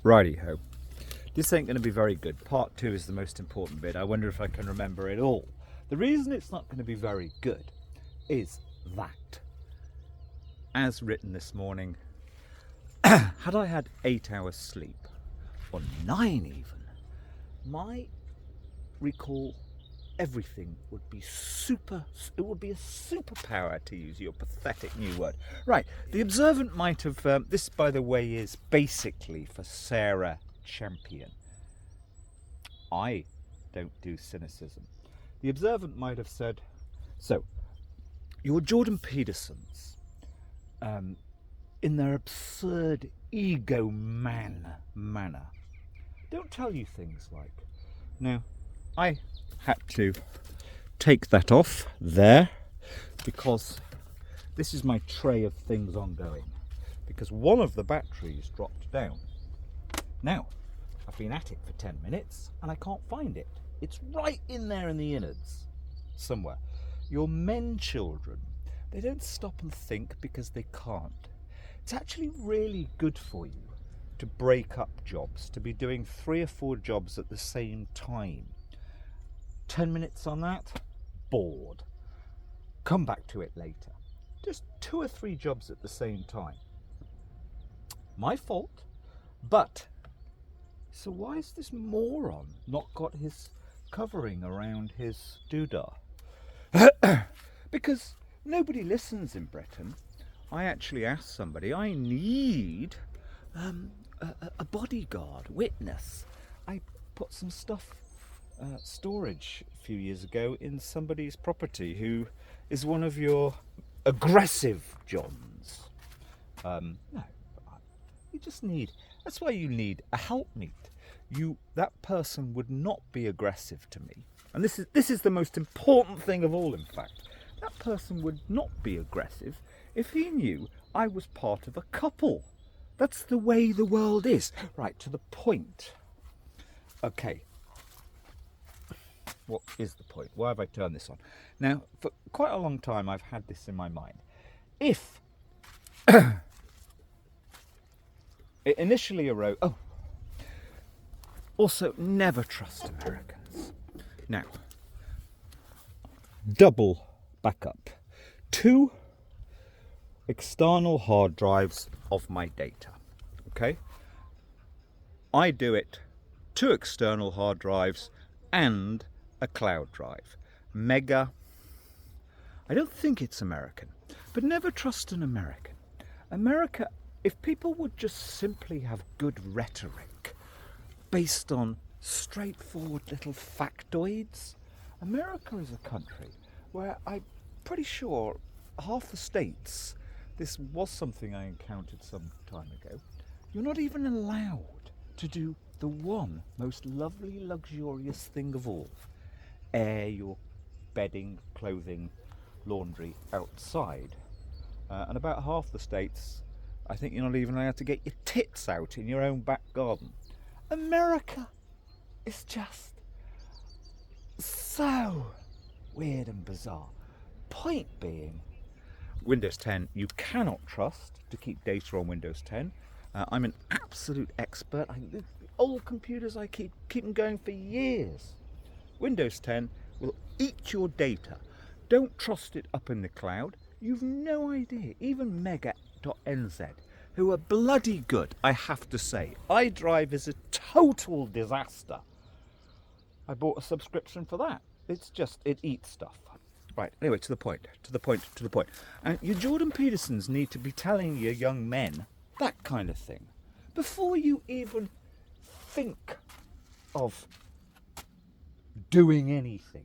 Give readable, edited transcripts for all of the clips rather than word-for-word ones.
Righty-ho. This ain't going to be very good. Part 2 is the most important bit. I wonder if I can remember it all. The reason it's not going to be very good is that, as written this morning, had I had 8 hours sleep, or 9 even, my recall, everything would be it would be a superpower, to use your pathetic new word. Right, the observant might have, this by the way is basically for Sarah Champion. I don't do cynicism. The observant might have said, so, your Jordan Petersons, in their absurd ego manner, don't tell you things like, now, I had to take that off there because this is my tray of things ongoing, because one of the batteries dropped down. Now, I've been at it for 10 minutes and I can't find it. It's right in there in the innards somewhere. Your men children, they don't stop and think because they can't. It's actually really good for you to break up jobs, to be doing 3 or 4 jobs at the same time. 10 minutes on that, bored. Come back to it later. Just 2 or 3 jobs at the same time. My fault, but so why is this moron not got his covering around his doodah? Because nobody listens in Britain. I actually asked somebody, I need a bodyguard, witness. I put some stuff, storage a few years ago in somebody's property who is one of your aggressive Johns. No, you just need, that's why you need a helpmeet. That person would not be aggressive to me. And this is the most important thing of all, in fact. That person would not be aggressive if he knew I was part of a couple. That's the way the world is. Right, to the point. Okay. What is the point? Why have I turned this on? Now, for quite a long time, I've had this in my mind. If it initially arose... Oh. Also, never trust Americans. Now, double backup. 2 external hard drives of my data. Okay? I do it 2 external hard drives and a cloud drive. Mega. I don't think it's American, but never trust an American. America, if people would just simply have good rhetoric based on straightforward little factoids. America is a country where I'm pretty sure half the states, this was something I encountered some time ago, you're not even allowed to do the one most lovely, luxurious thing of all. Air your bedding, clothing, laundry outside. And about half the states, I think you're not even allowed to get your tits out in your own back garden. America is just so weird and bizarre. Point being, Windows 10 you cannot trust to keep data on Windows 10. I'm an absolute expert. The old computers, I keep them going for years. Windows 10 will eat your data. Don't trust it up in the cloud. You've no idea. Even mega.nz, who are bloody good, I have to say. iDrive is a total disaster. I bought a subscription for that. It's just, it eats stuff. Right, anyway, to the point. And your Jordan Petersons need to be telling your young men that kind of thing before you even think of doing anything.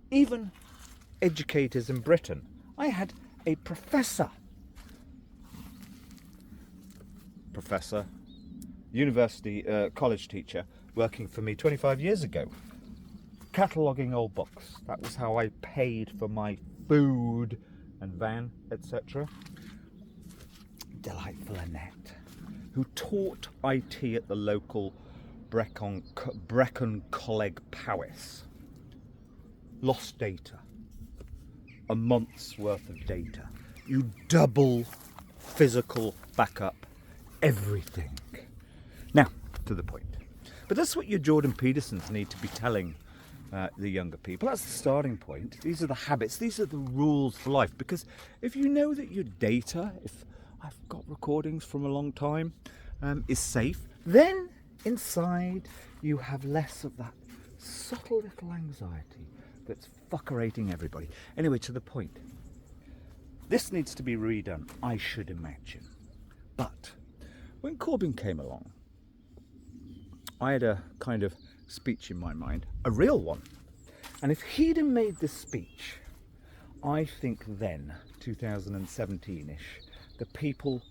Even educators in Britain. I had a professor, university, college teacher, working for me 25 years ago, cataloguing old books. That was how I paid for my food and van, etc. Delightful Annette, who taught IT at the local Brecon Coleg Powys. Lost data. A month's worth of data. You double physical backup everything. Now, to the point. But that's what your Jordan Petersons need to be telling the younger people. That's the starting point. These are the habits. These are the rules for life. Because if you know that your data, if I've got recordings from a long time, is safe, then inside you have less of that subtle little anxiety that's fuckerating everybody. Anyway, to the point. This needs to be redone, I should imagine. But when Corbyn came along, I had a kind of speech in my mind, a real one. And if he'd have made this speech, I think then, 2017-ish, the people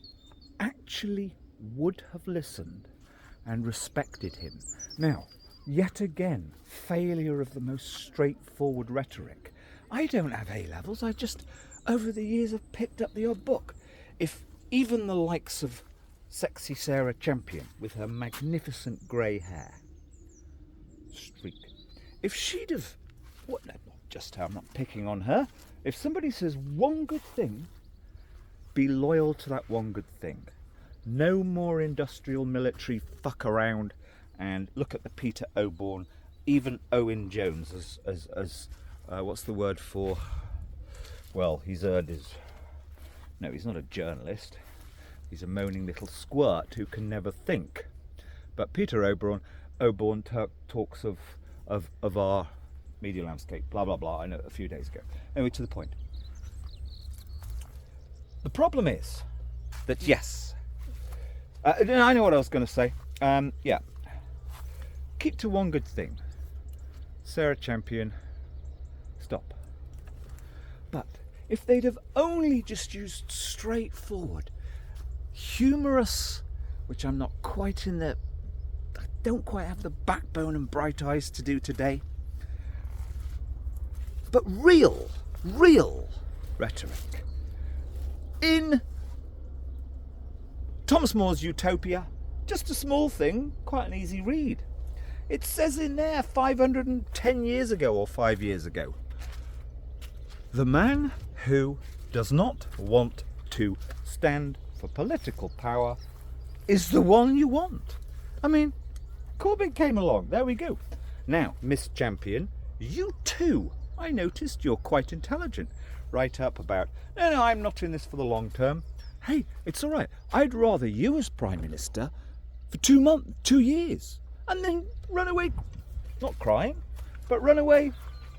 actually would have listened and respected him. Now, yet again, failure of the most straightforward rhetoric. I don't have A-levels, I just, over the years, have picked up the odd book. If even the likes of sexy Sarah Champion, with her magnificent grey hair, streak, if she'd have, what, not just her, I'm not picking on her, if somebody says one good thing, be loyal to that one good thing. No more industrial military fuck around and look at the Peter Oborne, even Owen Jones as what's the word for, well, he's earned his, no, he's not a journalist, he's a moaning little squirt who can never think. But Peter Oborne talks of our media landscape, blah blah blah, I know, a few days ago. Anyway, to the point. The problem is that, yes, I know what I was going to say. Yeah, keep to one good thing. Sarah Champion, stop. But if they'd have only just used straightforward, humorous, which I'm not quite in the, I don't quite have the backbone and bright eyes to do today, but real rhetoric. In Thomas More's Utopia, just a small thing, quite an easy read. It says in there 510 years ago or 5 years ago, the man who does not want to stand for political power is the one you want. I mean, Corbyn came along, there we go. Now, Miss Champion, you too, I noticed you're quite intelligent. Right up about, no, I'm not in this for the long term. Hey, it's all right. I'd rather you as Prime Minister for 2 years, and then run away, not crying, but run away.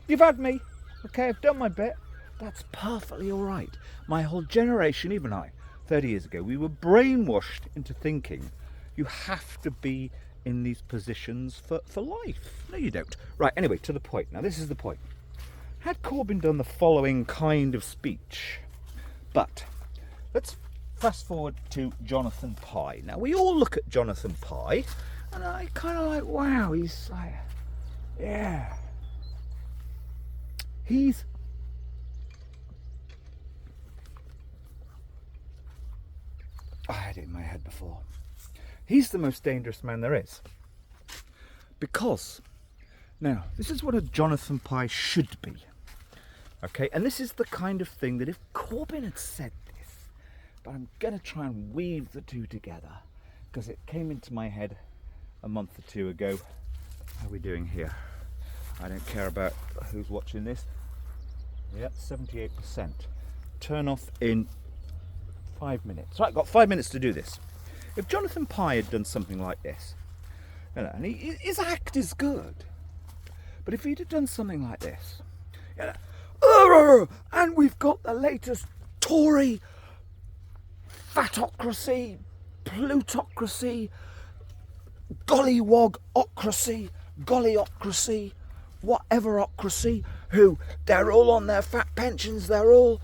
You've had me. Okay, I've done my bit. That's perfectly all right. My whole generation, even I, 30 years ago, we were brainwashed into thinking you have to be in these positions for life. No, you don't. Right, anyway, to the point. Now, this is the point. Had Corbyn done the following kind of speech, but let's fast forward to Jonathan Pye. Now, we all look at Jonathan Pye, and I kind of like, wow, he's like, yeah. I had it in my head before. He's the most dangerous man there is. Because, now, this is what a Jonathan Pye should be. Okay, and this is the kind of thing that if Corbyn had said this, but I'm going to try and weave the two together, because it came into my head a month or two ago. How are we doing here? I don't care about who's watching this. Yep, 78%. Turn off in 5 minutes. Right, got 5 minutes to do this. If Jonathan Pye had done something like this, you know, and his act is good, but if he'd have done something like this, you know, and we've got the latest Tory fatocracy, plutocracy, gollywogocracy, gollyocracy, whateverocracy, who they're all on their fat pensions, they're all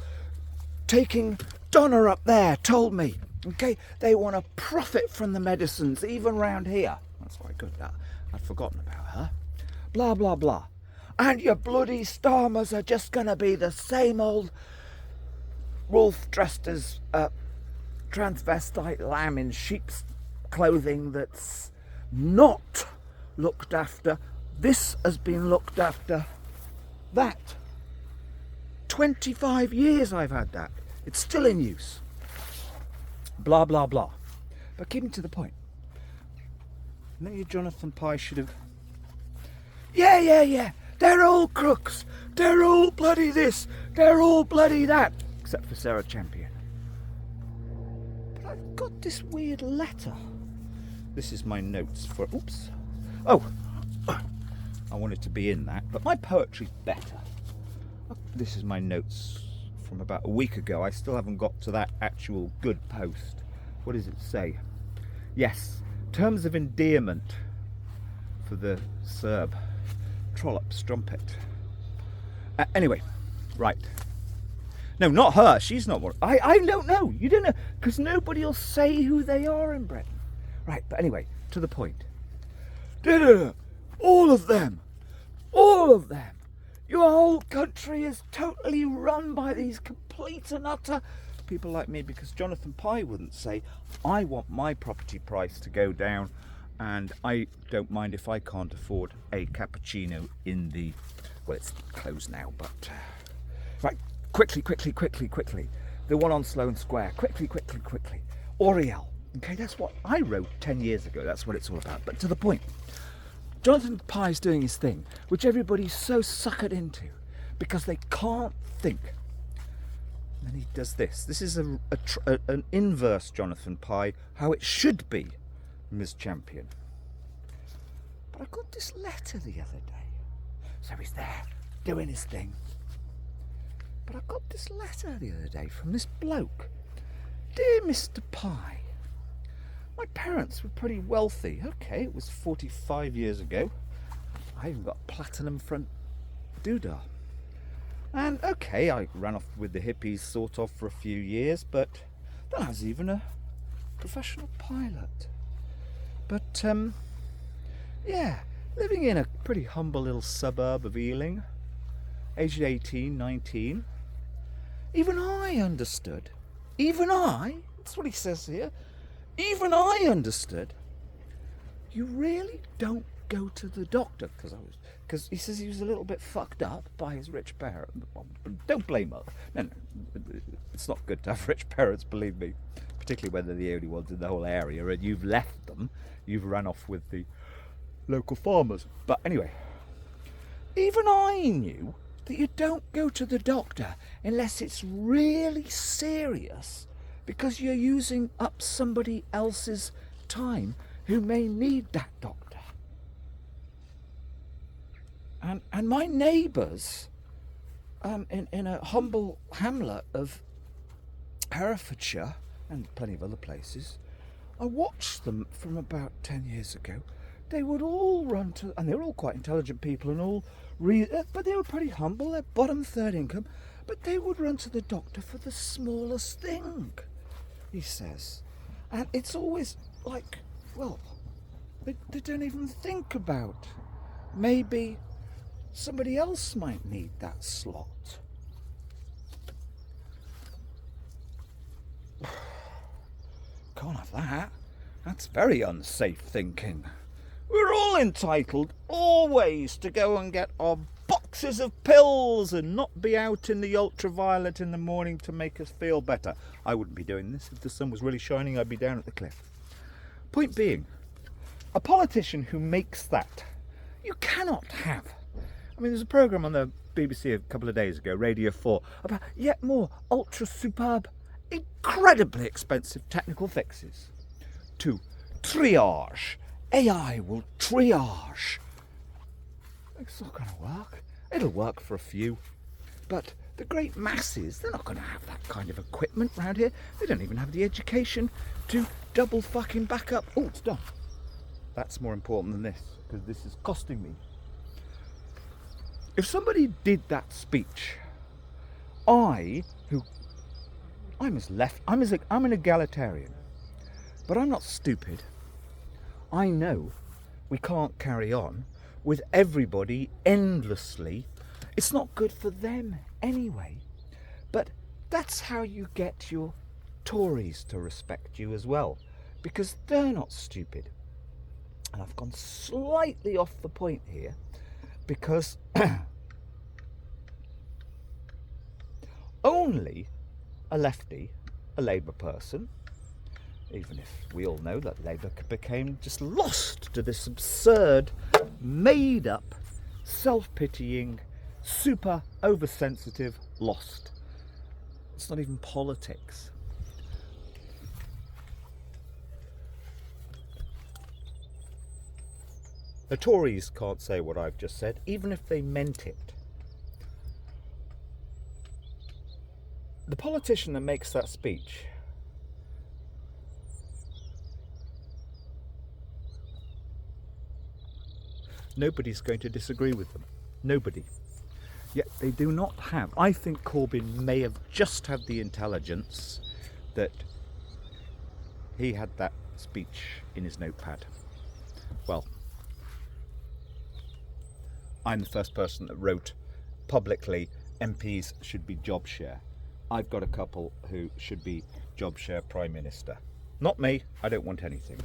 taking, Donna up there told me, okay, they want to profit from the medicines, even round here. That's quite good, that. I'd forgotten about her. Blah, blah, blah. And your bloody Starmers are just going to be the same old wolf dressed as a transvestite lamb in sheep's clothing that's not looked after. This has been looked after. That. 25 years I've had that. It's still in use. Blah, blah, blah. But keeping to the point. Maybe Jonathan Pye should have... Yeah. They're all crooks. They're all bloody this. They're all bloody that. Except for Sarah Champion. But I've got this weird letter. This is my notes for... Oops. Oh. I wanted to be in that, but my poetry's better. This is my notes from about a week ago. I still haven't got to that actual good post. What does it say? Yes. Terms of endearment for the Serb. Trollop strumpet. Anyway, right. No, not her. She's not one. I don't know. You don't know. Because nobody will say who they are in Britain. Right, but anyway, to the point. All of them. Your whole country is totally run by these complete and utter people like me, because Jonathan Pye wouldn't say, I want my property price to go down and I don't mind if I can't afford a cappuccino in the... Well, it's closed now, but... Right, quickly. The one on Sloane Square. Quickly. Oriel. Okay, that's what I wrote 10 years ago. That's what it's all about. But to the point. Jonathan Pye's doing his thing, which everybody's so suckered into because they can't think. And he does this. This is an inverse Jonathan Pye, how it should be, Ms. Champion. But I got this letter the other day. So he's there, doing his thing. But I got this letter the other day from this bloke. Dear Mr. Pye, my parents were pretty wealthy. Okay, it was 45 years ago. I even got platinum front doodah. And okay, I ran off with the hippies sort of for a few years, but then I was even a professional pilot. But, yeah, living in a pretty humble little suburb of Ealing, aged 18, 19. Even I understood. That's what he says here. Even I understood. You really don't go to the doctor, because he says he was a little bit fucked up by his rich parents. Don't blame her. No, it's not good to have rich parents, believe me, particularly when they're the only ones in the whole area and you've left them. You've run off with the local farmers. But anyway, even I knew that you don't go to the doctor unless it's really serious, because you're using up somebody else's time who may need that doctor. And my neighbours in a humble hamlet of Herefordshire and plenty of other places, I watched them from about 10 years ago. They would all run to, and they were all quite intelligent people and all, but they were pretty humble, they're bottom third income, but they would run to the doctor for the smallest thing, he says. And it's always like, well, they don't even think about maybe somebody else might need that slot. Can't have that. That's very unsafe thinking. We're all entitled always to go and get our boxes of pills and not be out in the ultraviolet in the morning to make us feel better. I wouldn't be doing this. If the sun was really shining, I'd be down at the cliff. Point being, a politician who makes that, you cannot have. I mean, there's a programme on the BBC a couple of days ago, Radio 4, about yet more ultra superb, incredibly expensive technical fixes to triage. AI will triage. It's not going to work. It'll work for a few. But the great masses, they're not going to have that kind of equipment around here. They don't even have the education to double fucking back up. Oh, it's done. That's more important than this, because this is costing me. If somebody did that speech, I'm an egalitarian, but I'm not stupid. I know we can't carry on with everybody endlessly. It's not good for them anyway. But that's how you get your Tories to respect you as well, because they're not stupid. And I've gone slightly off the point here, because only a lefty, a Labour person, Even if we all know that Labour became just lost to this absurd, made-up, self-pitying, super oversensitive lost. It's not even politics. The Tories can't say what I've just said, even if they meant it. The politician that makes that speech nobody's going to disagree with them. Nobody. Yet they do not have. I think Corbyn may have just had the intelligence that he had that speech in his notepad. Well, I'm the first person that wrote publicly MPs should be job share. I've got a couple who should be job share Prime Minister. Not me, I don't want anything.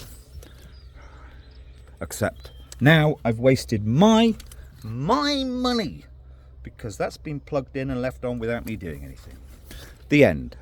Except now I've wasted my money because that's been plugged in and left on without me doing anything. The end.